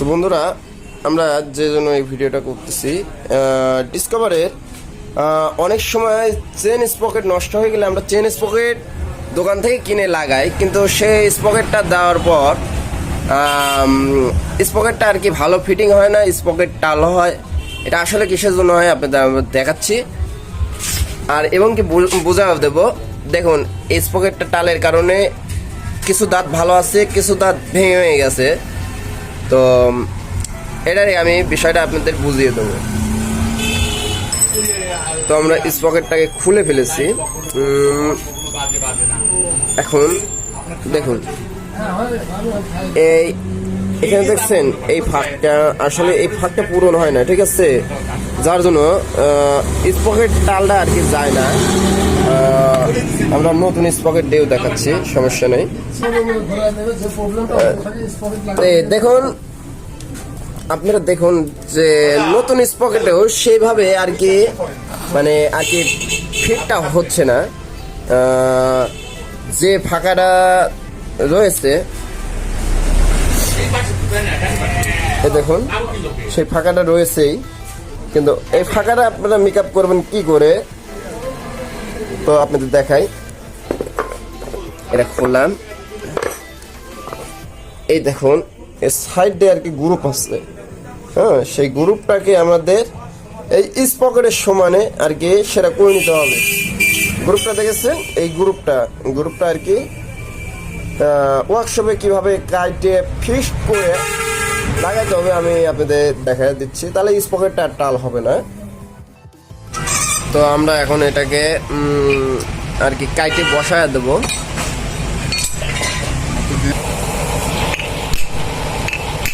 তো বন্ধুরা, আমরা যে জন্য এই ভিডিওটা করতেছি, ডিসকভারের অনেক সময় চেন স্পকেট নষ্ট হয়ে গেলে আমরা চেন স্পকেট দোকান থেকে কিনে লাগাই, কিন্তু সেই স্পকেটটা দেওয়ার পর স্পকেটটা আর কি ভালো ফিটিং হয় না, স্পকেট টাল হয়। এটা আসলে কিসের জন্য হয় আপনাদের দেখাচ্ছি, আর এবং কি বোঝাও দেবো। দেখুন, এই স্পকেটটা টালের কারণে কিছু দাঁত ভালো আছে, কিছু দাঁত ভেঙে ভেঙে গেছে। তো এটারই আমি বিষয়টা আপনাদের বুঝিয়ে দেবো। তো আমরা স্পকেটটাকে খুলে ফেলেছি। এখন দেখুন, এখানে দেখছেন এই ফাঁকটা, আসলে এই ফাঁকটা পূরণ হয় না, ঠিক আছে, যার জন্য স্পকেট টালটা আর কি যায় না। আমরা নতুন স্পকেট দিয়েও দেখাচ্ছি, সমস্যা নেই। দেখুন, আপনারা দেখুন যে নতুন স্পকেটেও সেইভাবে আর কি মানে আর কি ফিটটা হচ্ছে না। যে ফাঁকাটা রয়েছে দেখুন, সেই ফাঁকাটা রয়েছেই, কিন্তু এই ফাঁকাটা আপনারা মেক আপ করবেন কি করে, তো আপনাদের দেখাই। এটা খুললাম, এই দেখুন এর সাইডে আর কি গ্রুপ আছে। হ্যাঁ, সেই গ্রুপটাকে আমাদের এই স্পকেটের সমানে আর কি সেটা করে নিতে হবে। গ্রুপটা দেখেছেন, এই গ্রুপটা আর কি ওয়ার্কশপে কিভাবে কাইটে ফিক্সড করে লাগাইতে হবে আমি আপনাদের দেখা দিচ্ছি, তাহলে স্পকেটটা টাল হবে না। তো আমরা এখন এটাকে আর কি কাইটে বসায় দেবো।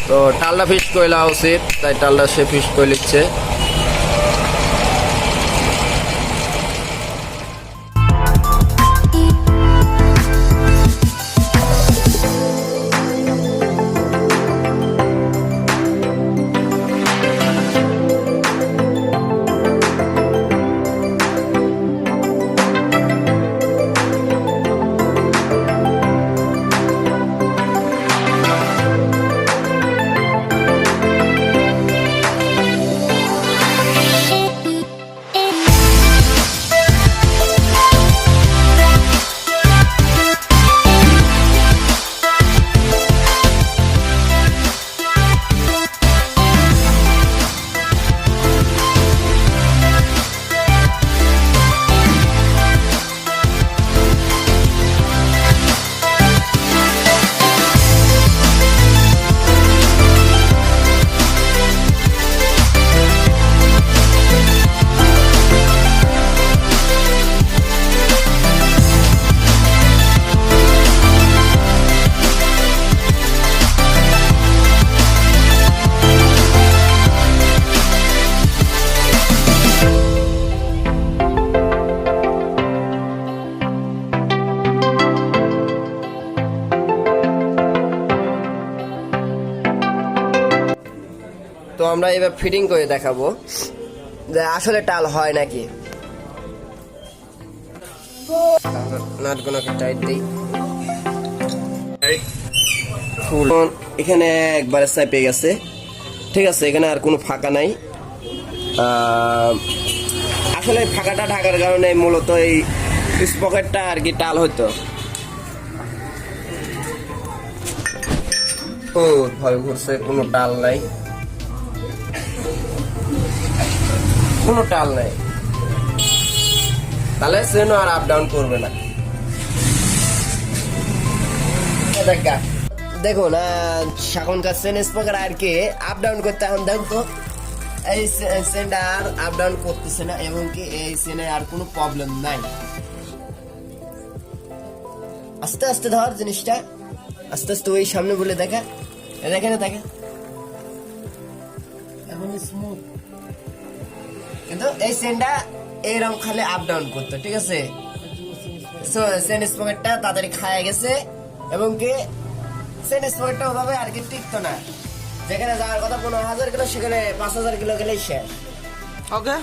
তো টালটা ফিক্সড করে নেওয়া উচিত, তাই টালটা সে ফিক্সড করে নিচ্ছে। তো আমরা এবার ফিটিং করে দেখাবো যে আসলে টাল হয় নাকি। নাটগুলোকে টাইট দিই, এখানে একবারে চাপে গেছে, ঠিক আছে, এখানে আর কোনো ফাঁকা নাই। আসলে ফাঁকাটা ঢাকার কারণে মূলত এই স্পকেটটা আর কি টাল হতো। ও ভয় ঘুরছে, কোনো টাল নাই, কোনো টাল নাই, তাহলে সেন আর আপ ডাউন করবে না। দেখুন, এখনকার চেন স্পকেট আর কি আপ ডাউন করতে, এখন দেখুন তো এই চেনটা আর আপ ডাউন করতেছে না, এবং কি এই চেনে আর কোনো প্রবলেম নাই। আস্তে আস্তে ধর জিনিসটা, আস্তে আস্তে ওই সামনে বলে দেখা, দেখে না দেখে, এখন স্মুথ। কিন্তু এই চেনটা এইরকম খালি আপ ডাউন করতো, ঠিক আছে। চেন স্পকেটটা তাড়াতাড়ি খায় গেছে, এবং কি চেন স্পকেটটা ওভাবে আর কি টিকতো না। যেখানে যাওয়ার কথা 15,000 কিলো, সেখানে 5,000 কিলো গেলেই শেষ। ওকে।